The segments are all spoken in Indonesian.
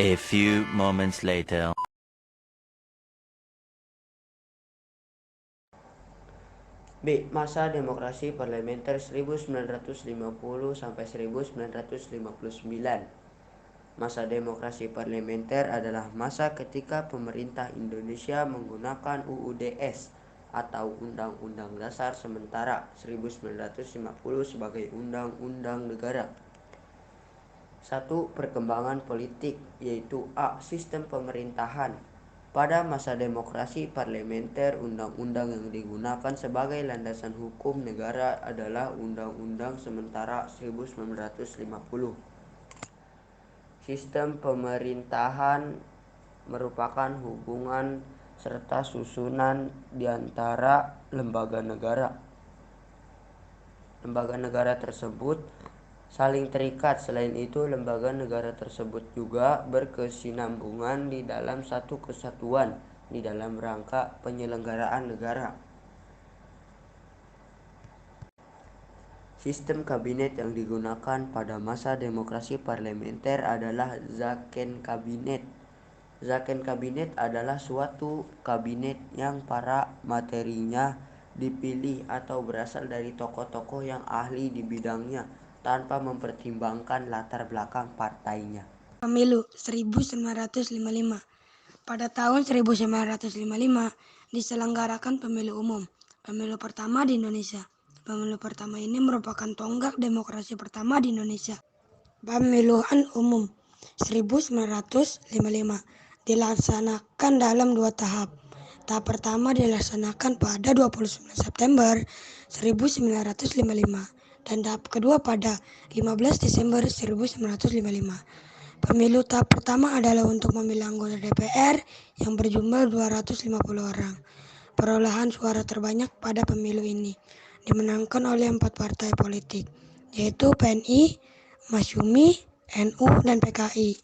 A few moments later. B. Masa demokrasi parlementer 1950 sampai 1959. Masa demokrasi parlementer adalah masa ketika pemerintah Indonesia menggunakan UUDS atau Undang-Undang Dasar Sementara 1950 sebagai undang-undang negara. 1. Perkembangan politik, yaitu A. Sistem pemerintahan. Pada masa demokrasi parlementer, undang-undang yang digunakan sebagai landasan hukum negara adalah Undang-Undang Sementara 1950. Sistem pemerintahan merupakan hubungan serta susunan di antara lembaga negara. Lembaga negara tersebut saling terikat. Selain itu, lembaga negara tersebut juga berkesinambungan di dalam satu kesatuan di dalam rangka penyelenggaraan negara. Sistem kabinet yang digunakan pada masa demokrasi parlementer adalah Zakon Kabinet. Zakon Kabinet adalah suatu kabinet yang para materinya dipilih atau berasal dari tokoh-tokoh yang ahli di bidangnya tanpa mempertimbangkan latar belakang partainya. Pemilu 1955. Pada tahun 1955 diselenggarakan pemilu umum, pemilu pertama di Indonesia. Pemilu pertama ini merupakan tonggak demokrasi pertama di Indonesia. Pemilihan umum 1955 dilaksanakan dalam 2 tahap. Tahap pertama dilaksanakan pada 29 September 1955 dan tahap kedua pada 15 Desember 1955. Pemilu tahap pertama adalah untuk memilih anggota DPR yang berjumlah 250 orang. Perolehan suara terbanyak pada pemilu ini dimenangkan oleh 4 partai politik, yaitu PNI, Masyumi, NU, dan PKI.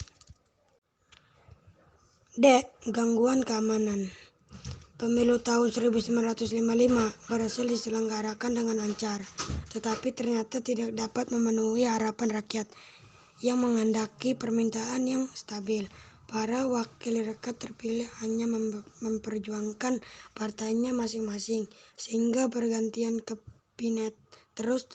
D. Gangguan keamanan. Pemilu tahun 1955 berhasil diselenggarakan dengan lancar, tetapi ternyata tidak dapat memenuhi harapan rakyat yang menghendaki permintaan yang stabil. Para wakil rakyat terpilih hanya memperjuangkan partainya masing-masing, sehingga pergantian kabinet terus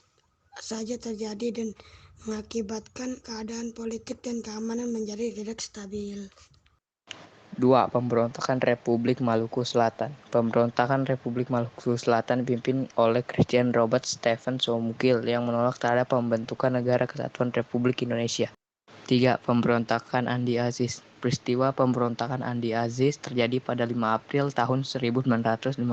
saja terjadi dan mengakibatkan keadaan politik dan keamanan menjadi tidak stabil. 2. Pemberontakan Republik Maluku Selatan. Pemberontakan Republik Maluku Selatan dipimpin oleh Christian Robert Stephen Soemukil yang menolak terhadap pembentukan Negara Kesatuan Republik Indonesia. 3. Pemberontakan Andi Aziz. Peristiwa pemberontakan Andi Aziz terjadi pada 5 April tahun 1950.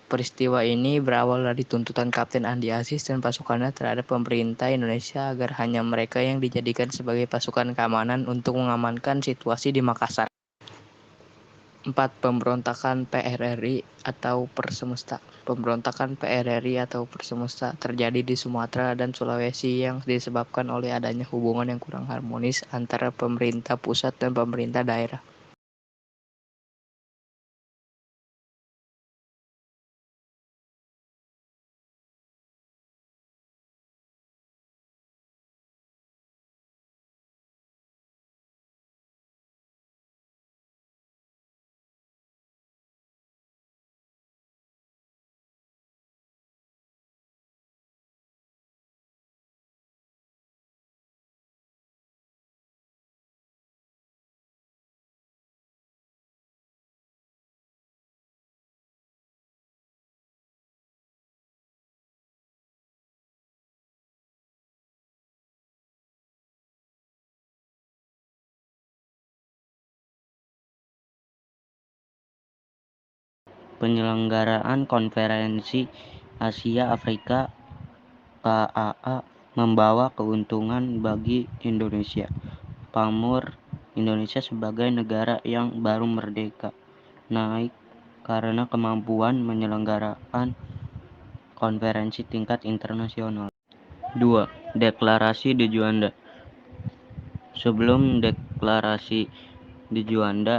Peristiwa ini berawal dari tuntutan Kapten Andi Aziz dan pasukannya terhadap pemerintah Indonesia agar hanya mereka yang dijadikan sebagai pasukan keamanan untuk mengamankan situasi di Makassar. 4. Pemberontakan PRRI atau Persemesta. Pemberontakan PRRI atau Persemesta terjadi di Sumatera dan Sulawesi yang disebabkan oleh adanya hubungan yang kurang harmonis antara pemerintah pusat dan pemerintah daerah. Penyelenggaraan Konferensi Asia Afrika (KAA) membawa keuntungan bagi Indonesia. Pamor Indonesia sebagai negara yang baru merdeka naik karena kemampuan menyelenggarakan konferensi tingkat internasional. 2. Deklarasi di Juanda. Sebelum deklarasi di Juanda